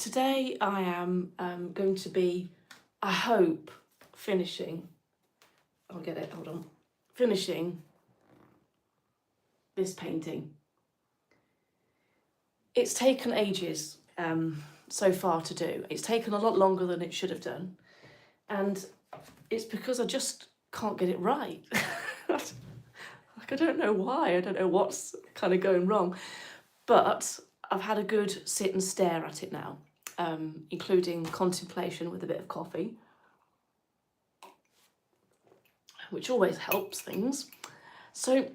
today I am going to be, I hope, finishing, I'll get it, hold on, finishing this painting. It's taken ages so far to do. It's taken a lot longer than it should have done. And it's because I just can't get it right. Like, I don't know why, I don't know what's kind of going wrong. But I've had a good sit and stare at it now, including contemplation with a bit of coffee, which always helps things. So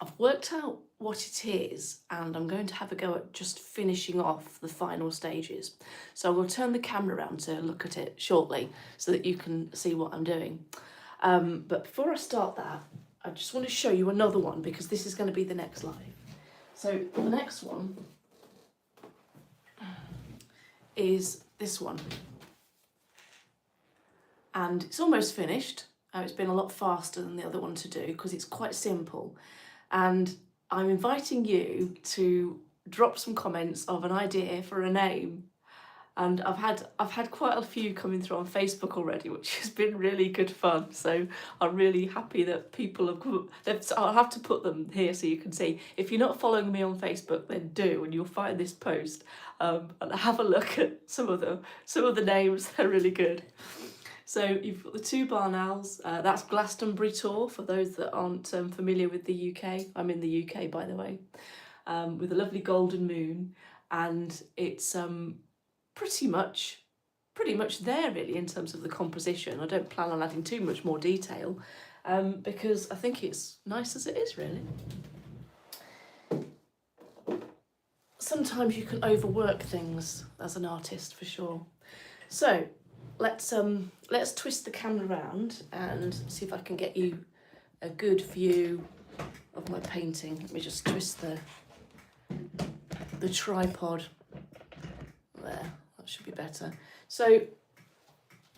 I've worked out what it is, and I'm going to have a go at just finishing off the final stages. So I will turn the camera around to look at it shortly so that you can see what I'm doing. But before I start that, I just want to show you another one because this is going to be the next live. So the next one is this one. And it's almost finished. It's been a lot faster than the other one to do because it's quite simple. And I'm inviting you to drop some comments of an idea for a name. And I've had quite a few coming through on Facebook already, which has been really good fun. So I'm really happy that people have. I'll have to put them here so you can see. If you're not following me on Facebook, then do, and you'll find this post. And have a look at some of the names. They're really good. So you've got the two barn owls. That's Glastonbury Tor for those that aren't familiar with the UK. I'm in the UK, by the way, with a lovely golden moon, and it's pretty much there really in terms of the composition. I don't plan on adding too much more detail because I think it's nice as it is, really. Sometimes you can overwork things as an artist, for sure. So let's twist the camera around and see if I can get you a good view of my painting. Let me just twist the tripod there. That should be better. So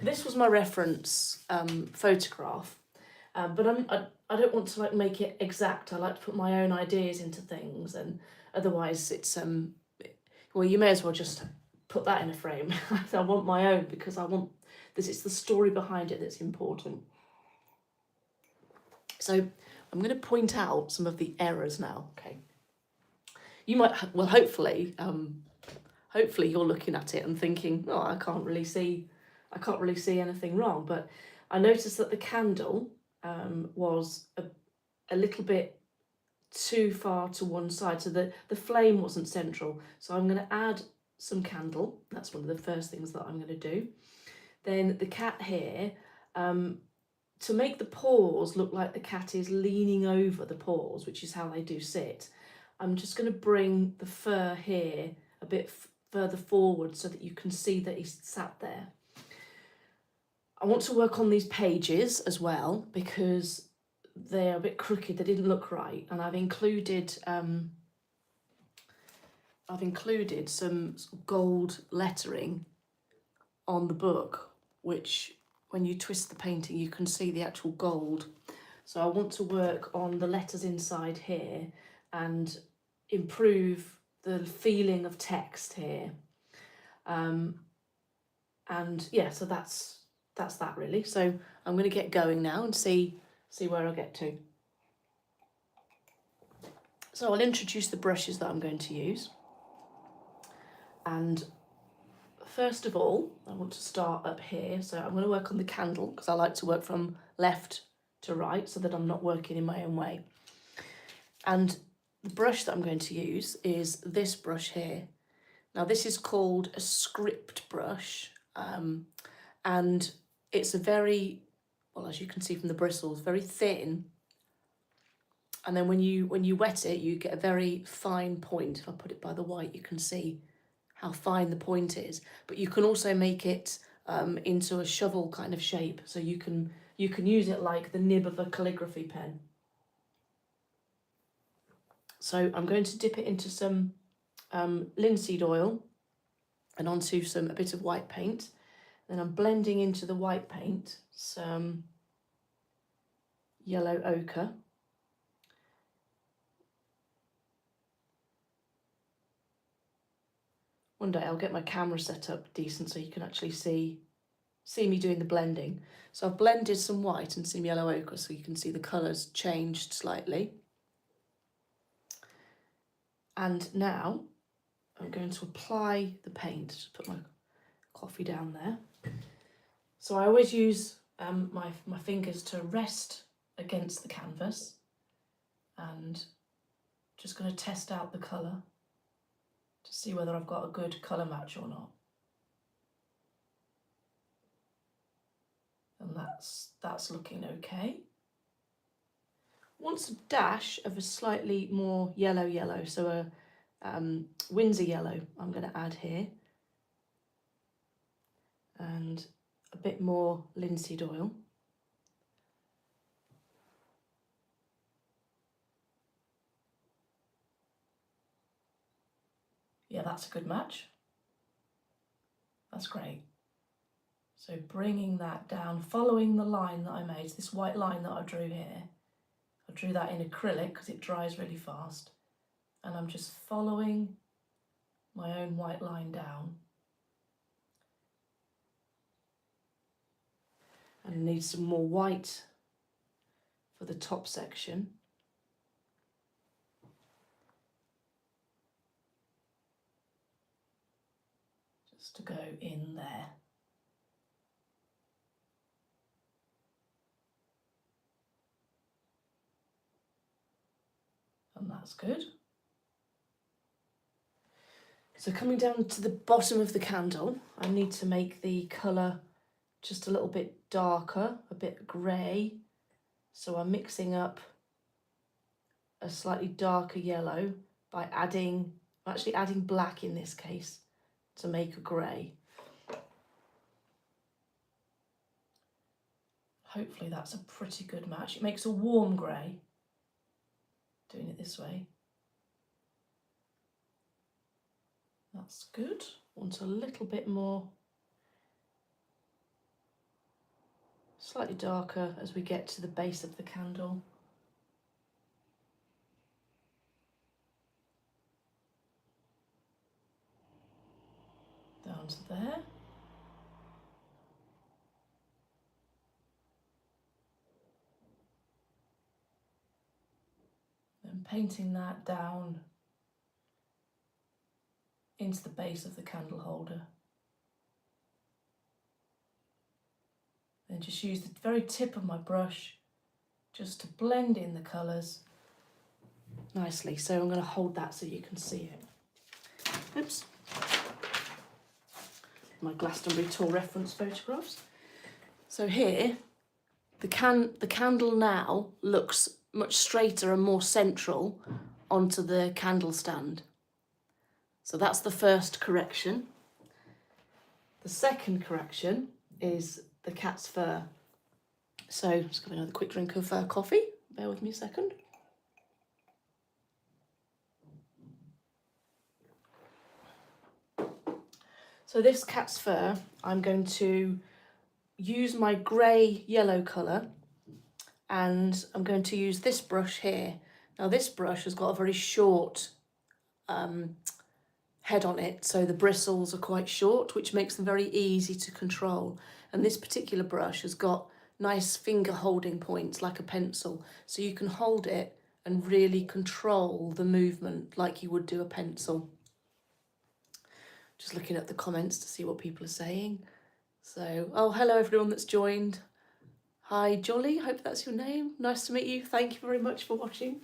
this was my reference photograph, but I don't want to make it exact. I like to put my own ideas into things, and otherwise it's well, you may as well just put that in a frame. I want my own because I want this. It's the story behind it that's important. So I'm going to point out some of the errors now. Okay. You might hopefully you're looking at it and thinking, oh, I can't really see anything wrong. But I noticed that the candle was a little bit too far to one side, so the flame wasn't central. So I'm going to add some candle. That's one of the first things that I'm going to do. Then the cat here, to make the paws look like the cat is leaning over the paws, which is how they do sit, I'm just going to bring the fur here a bit further forward so that you can see that he's sat there. I want to work on these pages as well because they're a bit crooked. They didn't look right, and I've included some gold lettering on the book, which when you twist the painting you can see the actual gold. So I want to work on the letters inside here and improve the feeling of text here. And yeah, so that's that really. So I'm going to get going now and see where I get to. So I'll introduce the brushes that I'm going to use. And first of all, I want to start up here. So I'm going to work on the candle because I like to work from left to right so that I'm not working in my own way. And the brush that I'm going to use is this brush here. Now this is called a script brush, and it's a very, well, as you can see from the bristles, very thin. And then when you wet it, you get a very fine point. If I put it by the white, you can see how fine the point is. But you can also make it into a shovel kind of shape, so you can use it like the nib of a calligraphy pen. So I'm going to dip it into some linseed oil and onto a bit of white paint. Then I'm blending into the white paint some yellow ochre. One day I'll get my camera set up decent so you can actually see me doing the blending. So I've blended some white and some yellow ochre so you can see the colours changed slightly. And now I'm going to apply the paint. Just put my coffee down there. So I always use my fingers to rest against the canvas, and just going to test out the colour to see whether I've got a good colour match or not. And that's looking okay. Want a dash of a slightly more yellow, so a Windsor yellow I'm going to add here, and a bit more linseed oil. Yeah, that's a good match. That's great. So bringing that down, following the line that I made, this white line that I drew here. I drew that in acrylic because it dries really fast. And I'm just following my own white line down. And I need some more white for the top section. Just to go in there. And that's good. So coming down to the bottom of the candle, I need to make the colour just a little bit darker, a bit grey. So I'm mixing up a slightly darker yellow by I'm actually adding black in this case to make a grey. Hopefully that's a pretty good match. It makes a warm grey, doing it this way. That's good. Want a little bit more, slightly darker as we get to the base of the candle. Down to there. And painting that down into the base of the candle holder. Then just use the very tip of my brush just to blend in the colours nicely. So I'm going to hold that so you can see it. Oops. My Glastonbury Tour reference photographs. So here, the candle now looks much straighter and more central onto the candle stand. So that's the first correction. The second correction is the cat's fur. So just give another quick drink of coffee. Bear with me a second. So this cat's fur, I'm going to use my grey yellow colour, and I'm going to use this brush here. Now this brush has got a very short head on it, so the bristles are quite short, which makes them very easy to control. And this particular brush has got nice finger holding points like a pencil, so you can hold it and really control the movement like you would do a pencil. Just looking at the comments to see what people are saying. So, oh, hello everyone that's joined. Hi Jolly, hope that's your name. Nice to meet you. Thank you very much for watching.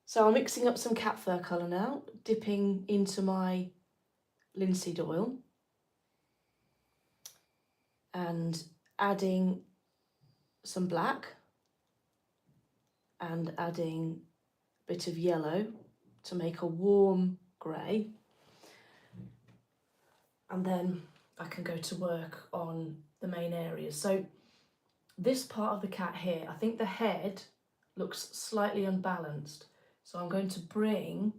So I'm mixing up some cat fur colour now, dipping into my linseed oil and adding some black and adding a bit of yellow to make a warm grey. And then I can go to work on the main areas. So this part of the cat here, I think the head looks slightly unbalanced. So I'm going to bring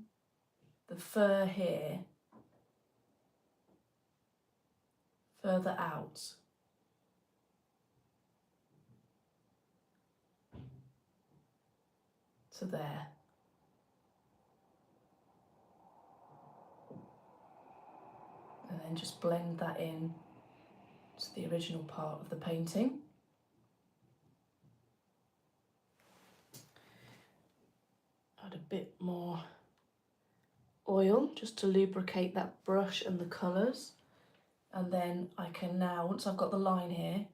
the fur here further out. To there. and then just blend that in to the original part of the painting. Add a bit more oil just to lubricate that brush and the colours. And then I can now, once I've got the line here,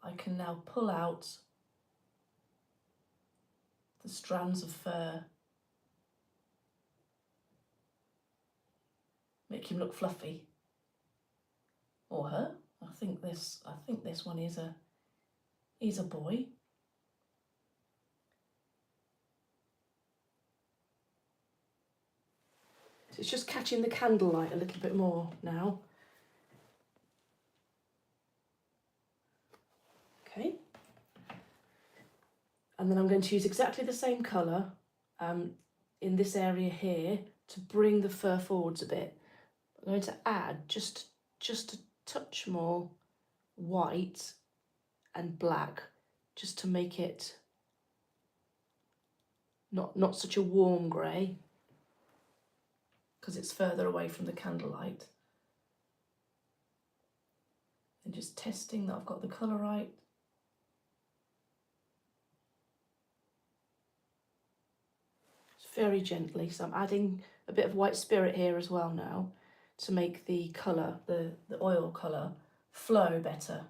I can now pull out the strands of fur, make him look fluffy, or her. I think this one is a boy. So it's just catching the candlelight a little bit more now. Okay. And then I'm going to use exactly the same colour in this area here to bring the fur forwards a bit. I'm going to add just a touch more white and black, just to make it not such a warm grey, because it's further away from the candlelight. And just testing that I've got the colour right. Just very gently, so I'm adding a bit of white spirit here as well now to make the colour, the oil colour, flow better.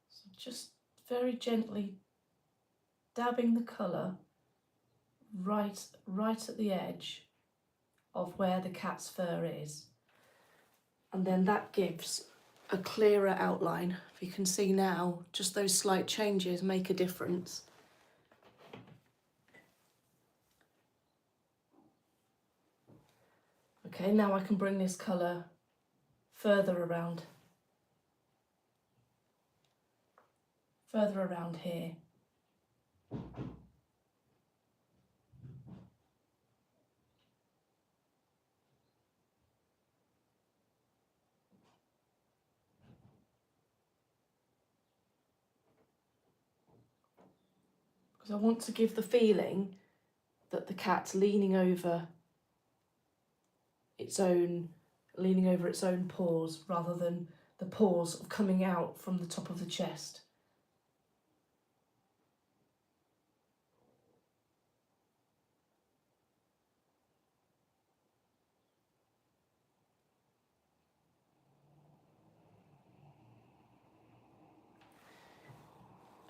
So just very gently dabbing the colour right at the edge of where the cat's fur is. And then that gives a clearer outline. If you can see now, just those slight changes make a difference. Okay, now I can bring this colour further around here. Because I want to give the feeling that the cat's leaning over its own paws, rather than the paws coming out from the top of the chest.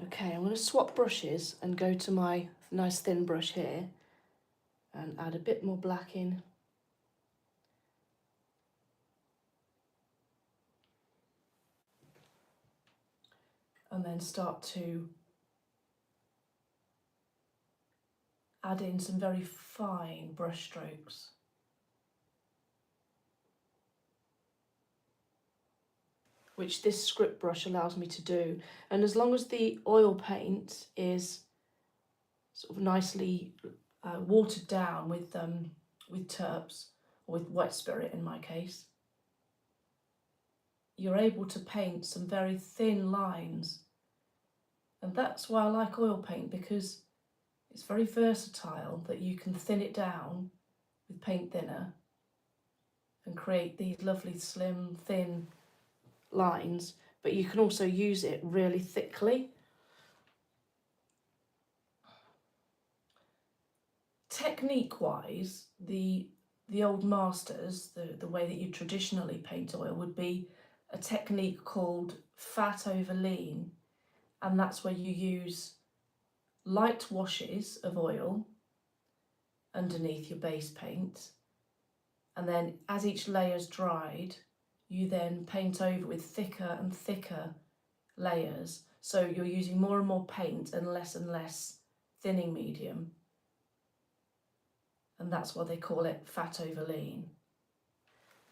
Okay, I'm going to swap brushes and go to my nice thin brush here and add a bit more black in. And then start to add in some very fine brush strokes. Which this script brush allows me to do. And as long as the oil paint is sort of nicely watered down with terps, or with wet spirit in my case, you're able to paint some very thin lines. And that's why I like oil paint, because it's very versatile, that you can thin it down with paint thinner and create these lovely slim, thin lines, but you can also use it really thickly. Technique wise, the old masters, the way that you traditionally paint oil, would be a technique called fat over lean, and that's where you use light washes of oil underneath your base paint, and then as each layer's dried, you then paint over with thicker and thicker layers. So you're using more and more paint and less thinning medium. And that's why they call it fat over lean.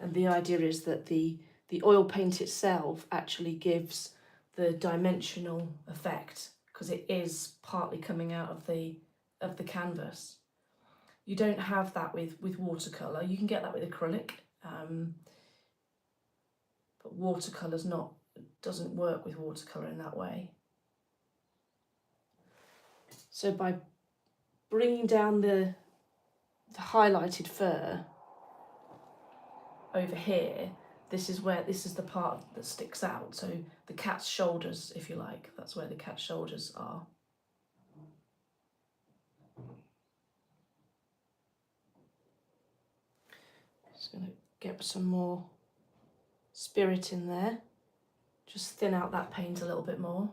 And the idea is that the oil paint itself actually gives the dimensional effect, because it is partly coming out of the canvas. You don't have that with watercolour. You can get that with acrylic, but watercolour's doesn't work with watercolour in that way. So by bringing down the highlighted fur over here, this is the part that sticks out. So the cat's shoulders, if you like, that's where the cat's shoulders are. Just going to get some more spirit in there. Just thin out that paint a little bit more.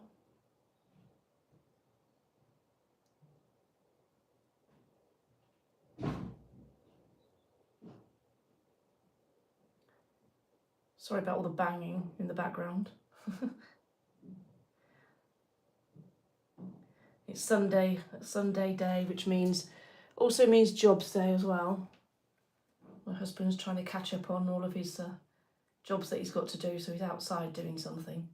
Sorry about all the banging in the background. It's Sunday day, which also means jobs day as well. My husband's trying to catch up on all of his jobs that he's got to do, so he's outside doing something.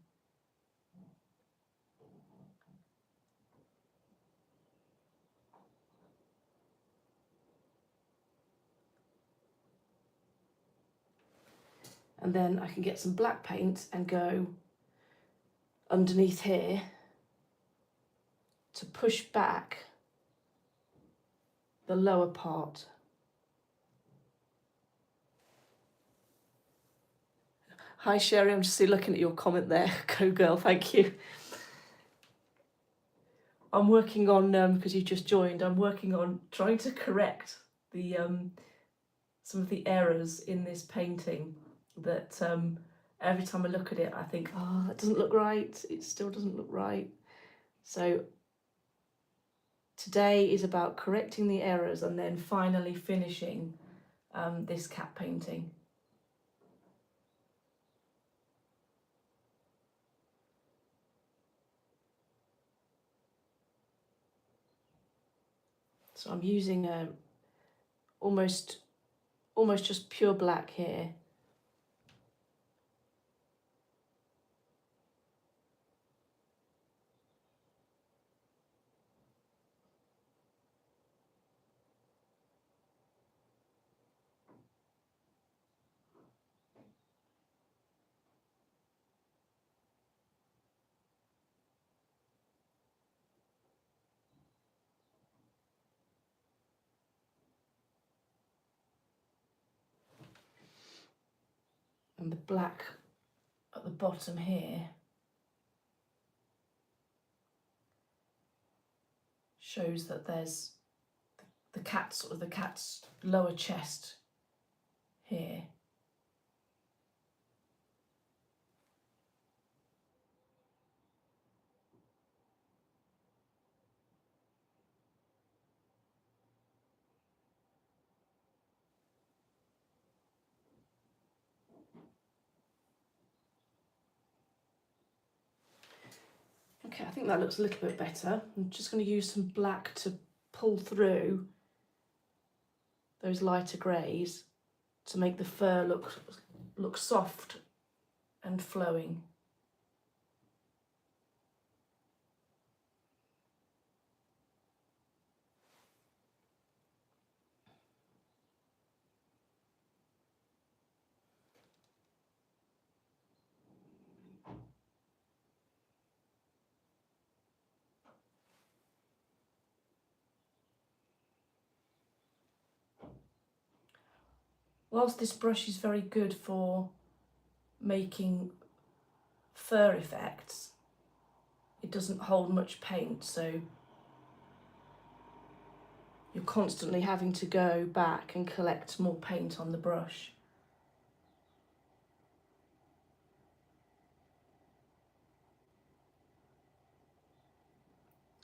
And then I can get some black paint and go underneath here to push back the lower part. Hi Sherry, I'm just looking at your comment there. Go girl, thank you. I'm working on, because you just joined, I'm working on trying to correct the some of the errors in this painting that every time I look at it I think, oh, that doesn't look right, it still doesn't look right. So today is about correcting the errors and then finally finishing this cat painting. So I'm using almost just pure black here. And the black at the bottom here shows that there's the cat's lower chest here. Okay, I think that looks a little bit better. I'm just going to use some black to pull through those lighter greys to make the fur look soft and flowing. Whilst this brush is very good for making fur effects, it doesn't hold much paint, so you're constantly having to go back and collect more paint on the brush.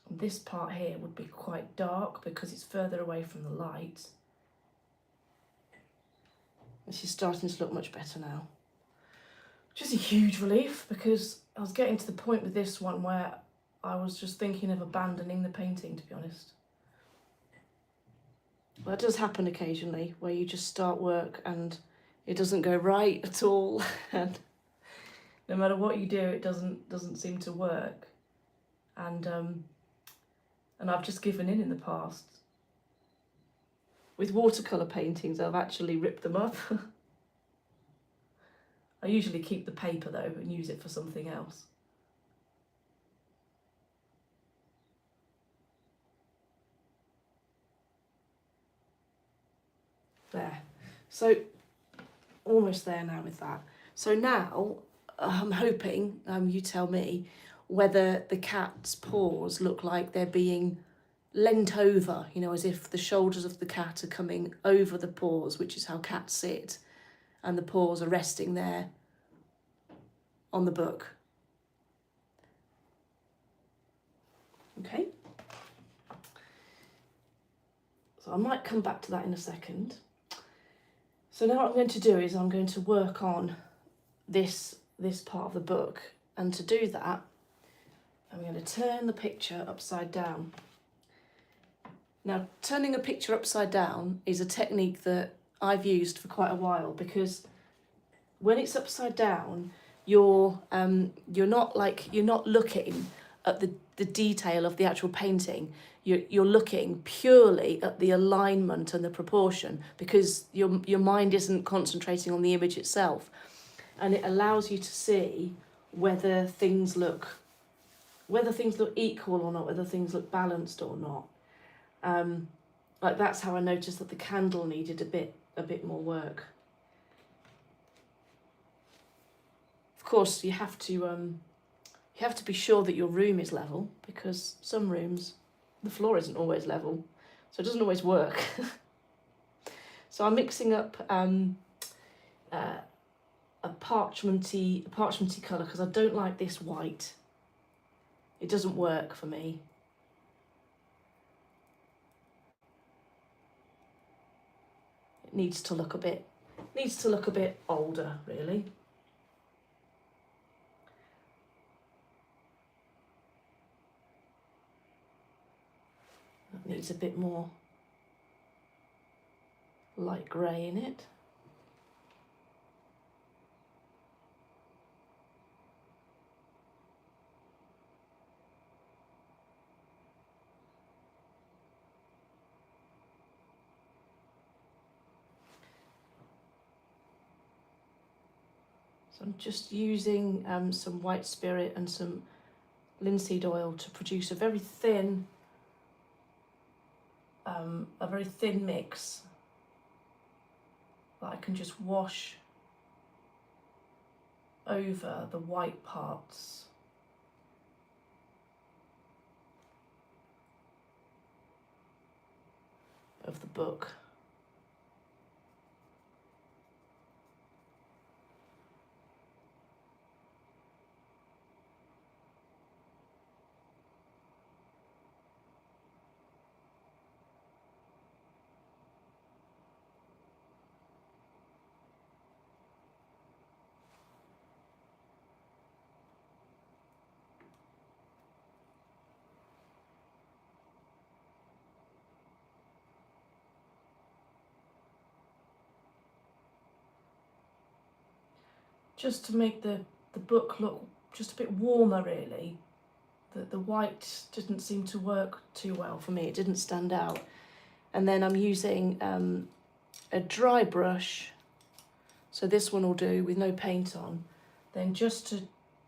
And this part here would be quite dark because it's further away from the light. This is starting to look much better now, which is a huge relief because I was getting to the point with this one where I was just thinking of abandoning the painting, to be honest. Well, it does happen occasionally where you just start work and it doesn't go right at all, and no matter what you do, it doesn't seem to work, and I've just given in the past. With watercolour paintings, I've actually ripped them up. I usually keep the paper though and use it for something else. There. So almost there now with that. So now I'm hoping, you tell me, whether the cat's paws look like they're being leant over, you know, as if the shoulders of the cat are coming over the paws, which is how cats sit, and the paws are resting there on the book. Okay. So I might come back to that in a second. So now what I'm going to do is I'm going to work on this part of the book, and to do that I'm going to turn the picture upside down. Now, turning a picture upside down is a technique that I've used for quite a while, because when it's upside down, you're not looking at the detail of the actual painting. You're looking purely at the alignment and the proportion, because your mind isn't concentrating on the image itself, and it allows you to see whether things look equal or not, whether things look balanced or not. Like that's how I noticed that the candle needed a bit more work. Of course, you have to be sure that your room is level, because some rooms the floor isn't always level, so it doesn't always work. So I'm mixing up a parchmenty colour, because I don't like this white. It doesn't work for me. It needs to look a bit older, really. It needs a bit more light grey in it. So I'm just using some white spirit and some linseed oil to produce a very thin mix that I can just wash over the white parts. Of the book. Just to make the book look just a bit warmer, really. The white didn't seem to work too well for me, it didn't stand out. And then I'm using a dry brush, so this one will do with no paint on, then just to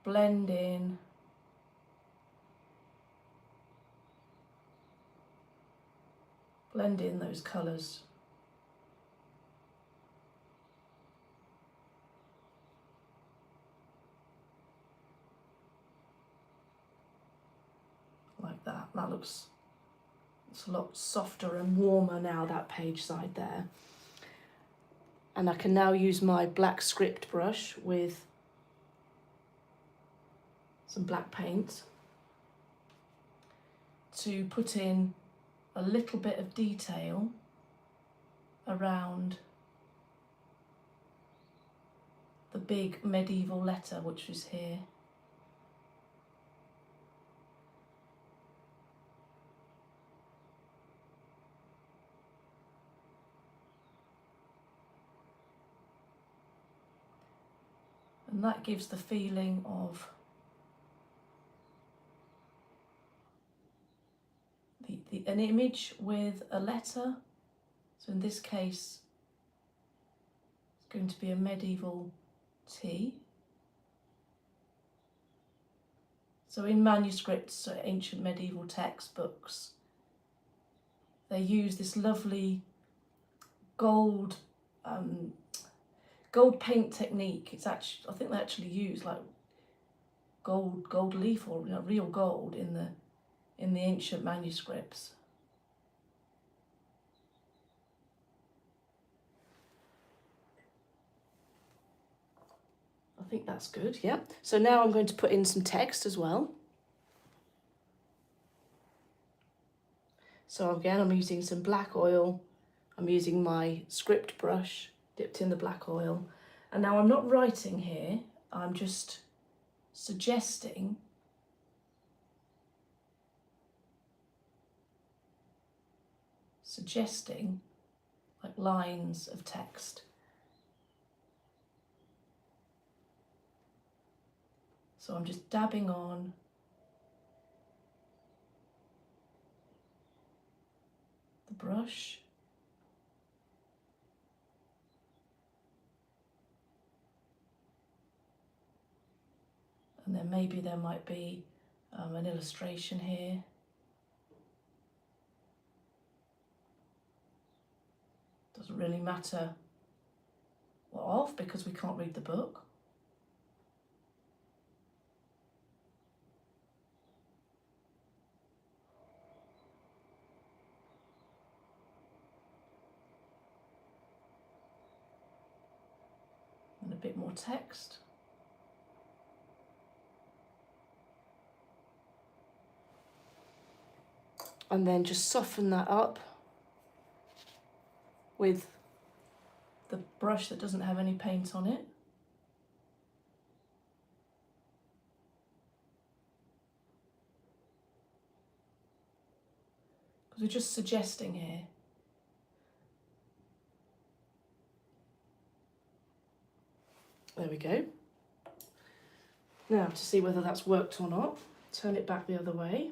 blend in those colours. Like that. That looks, it's a lot softer and warmer now, that page side there. And I can now use my black script brush with some black paint to put in a little bit of detail around the big medieval letter, which is here. And that gives the feeling of an image with a letter. So in this case, it's going to be a medieval T. So in manuscripts, so ancient medieval textbooks, they use this lovely gold paint technique. It's actually, I think they actually use like gold leaf or real gold in the ancient manuscripts. I think that's good, yeah. So now I'm going to put in some text as well. So again, I'm using some black oil. I'm using my script brush dipped in the black oil. And now I'm not writing here, I'm just suggesting like lines of text. So I'm just dabbing on the brush. And then maybe there might be an illustration here. Doesn't really matter what of, because we can't read the book. And a bit more text. And then just soften that up with the brush that doesn't have any paint on it. Because we're just suggesting here. There we go. Now to see whether that's worked or not, turn it back the other way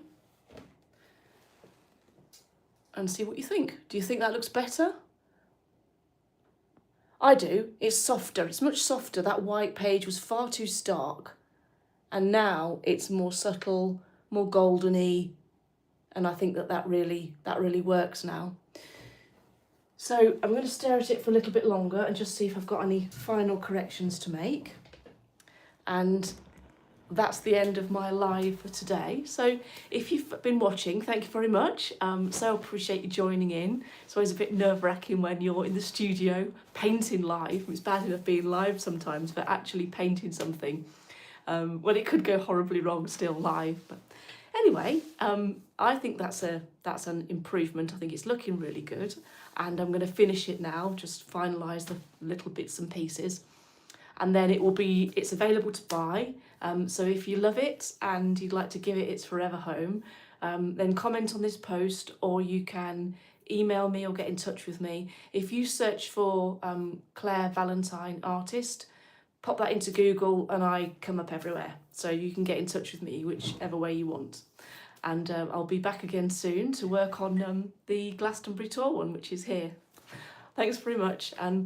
and see what you think. Do you think that looks better? I do. It's softer. It's much softer. That white page was far too stark. And now it's more subtle, more goldeny. And I think that really works now. So I'm going to stare at it for a little bit longer and just see if I've got any final corrections to make. And that's the end of my live for today. So if you've been watching, thank you very much. So appreciate you joining in. It's always a bit nerve-wracking when you're in the studio painting live. It's bad enough being live sometimes, but actually painting something, well, it could go horribly wrong still live. But anyway, I think that's an improvement. I think it's looking really good, and I'm going to finish it now, just finalise the little bits and pieces. And then it's available to buy. So if you love it and you'd like to give it its forever home, then comment on this post, or you can email me or get in touch with me. If you search for Claire Valentine artist, pop that into Google and I come up everywhere. So you can get in touch with me whichever way you want. And I'll be back again soon to work on the Glastonbury tour one, which is here. Thanks very much, and